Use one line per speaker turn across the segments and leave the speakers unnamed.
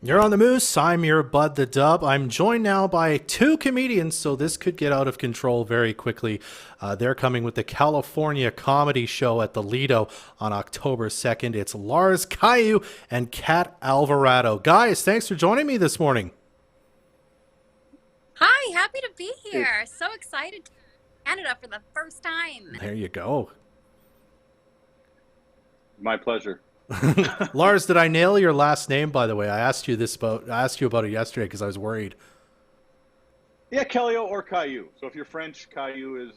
You're on the Moose. I'm your Bud the Dub. I'm joined now by two comedians, so this could get out of control very quickly. They're coming with the California comedy show at the Lido on October 2nd. It's Lars Callieou and Kat Alvarado. Guys, thanks for joining me this morning.
Hi, happy to be here. So excited to be in Canada for the first time.
There you go.
My pleasure.
Lars, did I nail your last name, by the way? I asked you about it yesterday because I was worried.
Yeah, Callieou or Caillou. So if you're French, Caillou is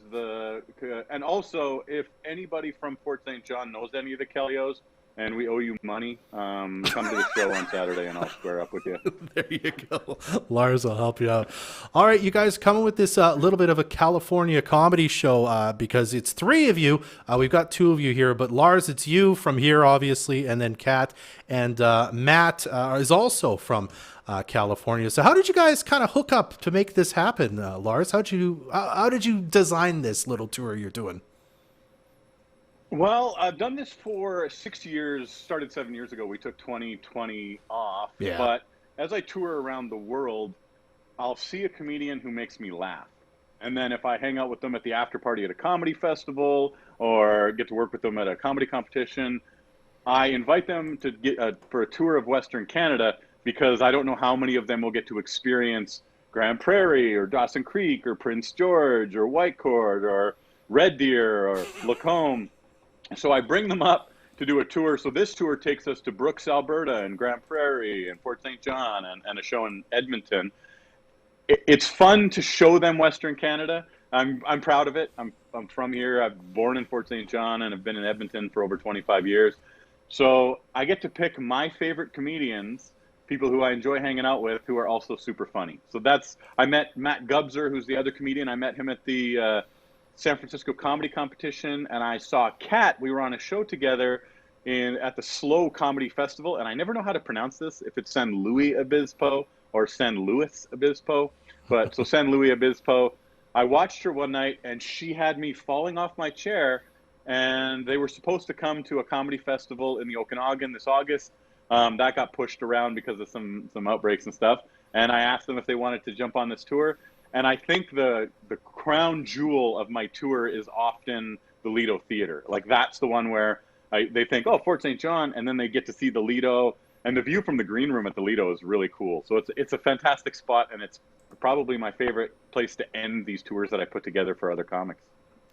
and also if anybody from Fort St. John knows any of the Callios and we owe you money, come to the show on Saturday and I'll square up with you.
There you go. Lars will help you out. All right, you guys coming with this little bit of a California comedy show because it's three of you. We've got two of you here, but Lars, it's you from here, obviously, and then Kat and Matt is also from California. So how did you guys kind of hook up to make this happen, Lars? How did you design this little tour you're doing?
Well, I've done this for 6 years, started 7 years ago. We took 2020 off,
Yeah.
but as I tour around the world, I'll see a comedian who makes me laugh. And then if I hang out with them at the after party at a comedy festival or get to work with them at a comedy competition, I invite them to get for a tour of Western Canada because I don't know how many of them will get to experience Grand Prairie or Dawson Creek or Prince George or Whitecourt or Red Deer or Lacombe. So I bring them up to do a tour. So this tour takes us to Brooks, Alberta, and Grand Prairie, and Fort St. John, and a show in Edmonton. It's fun to show them Western Canada. I'm proud of it. I'm from here. I'm born in Fort St. John, and I've been in Edmonton for over 25 years. So I get to pick my favorite comedians, people who I enjoy hanging out with, who are also super funny. So I met Matt Gubser, who's the other comedian. I met him at the San Francisco Comedy Competition, and I saw Kat. We were on a show together at the Slow Comedy Festival, and I never know how to pronounce this, if it's San Luis Obispo or San Luis Obispo, but so San Luis Obispo. I watched her one night, and she had me falling off my chair, and they were supposed to come to a comedy festival in the Okanagan this August. That got pushed around because of some outbreaks and stuff, and I asked them if they wanted to jump on this tour. And I think the crown jewel of my tour is often the Lido Theater. Like that's the one where they think, oh, Fort St. John, and then they get to see the Lido, and the view from the green room at the Lido is really cool. So it's a fantastic spot, and it's probably my favorite place to end these tours that I put together for other comics.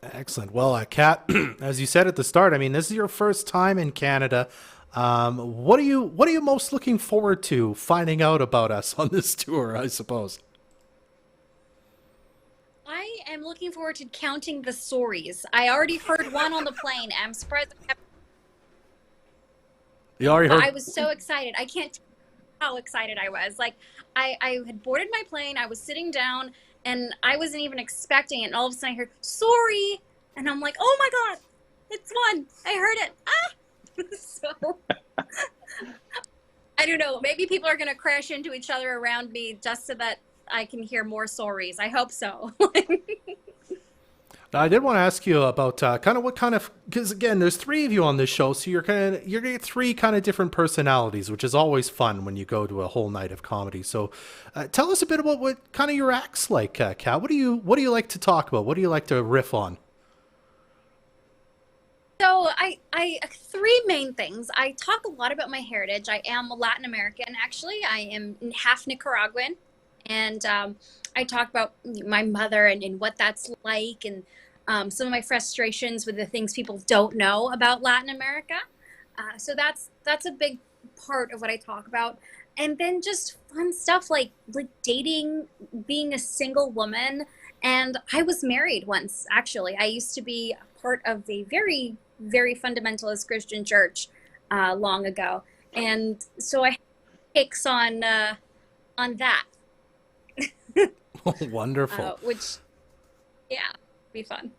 Excellent. Well, Kat, as you said at the start, I mean, this is your first time in Canada. What are you most looking forward to finding out about us on this tour? I suppose.
I am looking forward to counting the stories. I already heard one on the plane. I'm surprised.
You already heard.
I was so excited. I can't tell you how excited I was. Like, I had boarded my plane. I was sitting down, and I wasn't even expecting it. And all of a sudden, I heard "sorry," and I'm like, "Oh my god, it's one! I heard it!" Ah! So I don't know. Maybe people are gonna crash into each other around me just so that I can hear more stories. I hope so.
Now, I did want to ask you about kind of what kind of, because again, there's three of you on this show, so you're gonna get three kind of different personalities, which is always fun when you go to a whole night of comedy. So, tell us a bit about what kind of your acts like, Kat. What do you like to talk about? What do you like to riff on?
So I three main things. I talk a lot about my heritage. I am Latin American, actually. I am half Nicaraguan, and I talk about my mother and what that's like, and some of my frustrations with the things people don't know about Latin America. So that's a big part of what I talk about, and then just fun stuff like dating, being a single woman, and I was married once. Actually, I used to be part of a very fundamentalist Christian church long ago, and so I have takes on that,
Oh, wonderful.
which yeah, be fun.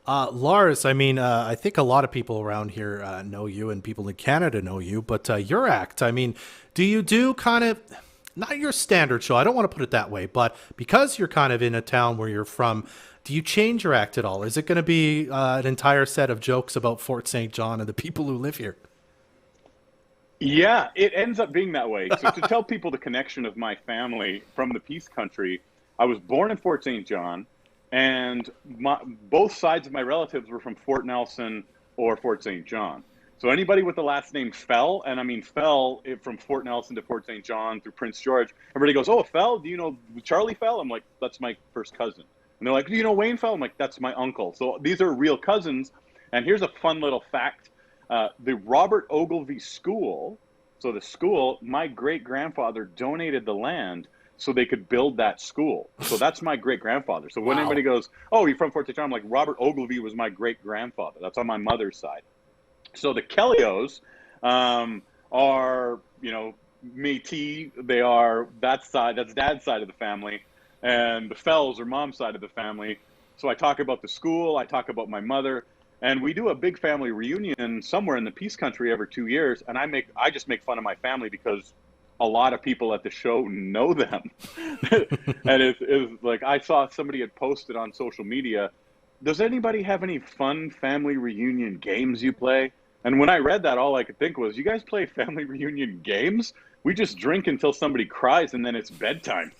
Lars, I mean, I think a lot of people around here know you and people in Canada know you, but your act, I mean, do you do kind of, not your standard show, I don't want to put it that way, but because you're kind of in a town where you're from, do you change your act at all? Is it going to be an entire set of jokes about Fort St. John and the people who live here?
Yeah, it ends up being that way. So to tell people the connection of my family from the Peace Country, I was born in Fort St. John, and both sides of my relatives were from Fort Nelson or Fort St. John. So anybody with the last name Fell, and I mean Fell from Fort Nelson to Fort St. John through Prince George, everybody goes, "Oh, Fell, do you know Charlie Fell?" I'm like, "That's my first cousin." And they're like, "Do you know Wayne Fell?" I'm like, "That's my uncle." So these are real cousins. And here's a fun little fact. The Robert Ogilvie School, so the school, my great-grandfather donated the land so they could build that school. So that's my great-grandfather. So when anybody goes, "Oh, you're from Fort St. John," I'm like, Robert Ogilvie was my great-grandfather. That's on my mother's side. So the Callious are, Métis. They are that side, that's dad's side of the family. And the Fells are mom's side of the family. So I talk about the school, I talk about my mother. And we do a big family reunion somewhere in the Peace Country every 2 years, and I just make fun of my family because a lot of people at the show know them. And it's like I saw somebody had posted on social media, "Does anybody have any fun family reunion games you play?" And when I read that, all I could think was, "You guys play family reunion games? We just drink until somebody cries, and then it's bedtime."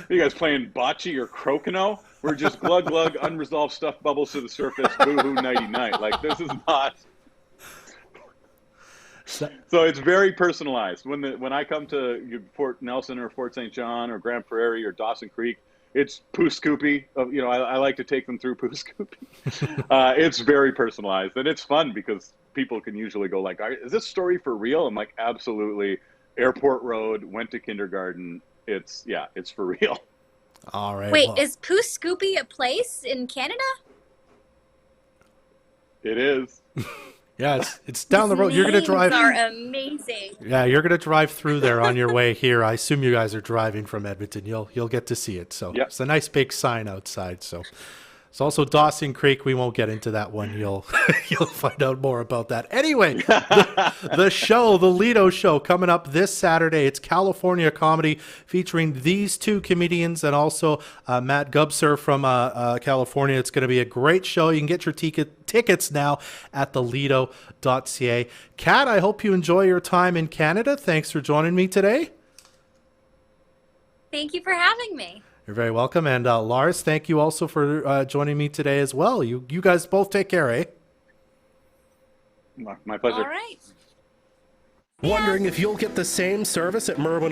You guys playing bocce or crokinole? We're just glug glug, unresolved stuff bubbles to the surface, boo hoo, nighty night. Like, this is not. So it's very personalized. When I come to Fort Nelson or Fort St. John or Grand Prairie or Dawson Creek, it's Poo Scoopy. I like to take them through Poo Scoopy. It's very personalized, and it's fun because people can usually go like, "Is this story for real?" I'm like, "Absolutely." Airport Road, went to kindergarten. It's for real.
All right.
Wait, is Poo Scoopy a place in Canada?
It is.
Yeah, it's down the road. You're gonna drive.
Are amazing.
Yeah, you're gonna drive through there on your way here. I assume you guys are driving from Edmonton. You'll get to see it. So It's a nice big sign outside. So it's also Dawson Creek. We won't get into that one. You'll find out more about that. Anyway, the show, the Lido show, coming up this Saturday. It's California comedy featuring these two comedians and also Matt Gubser from California. It's going to be a great show. You can get your tickets now at thelido.ca. Kat, I hope you enjoy your time in Canada. Thanks for joining me today.
Thank you for having me.
You're very welcome. And Lars, thank you also for joining me today as well. You guys both take care, eh?
My pleasure.
All right.
Wondering if you'll get the same service at Merwin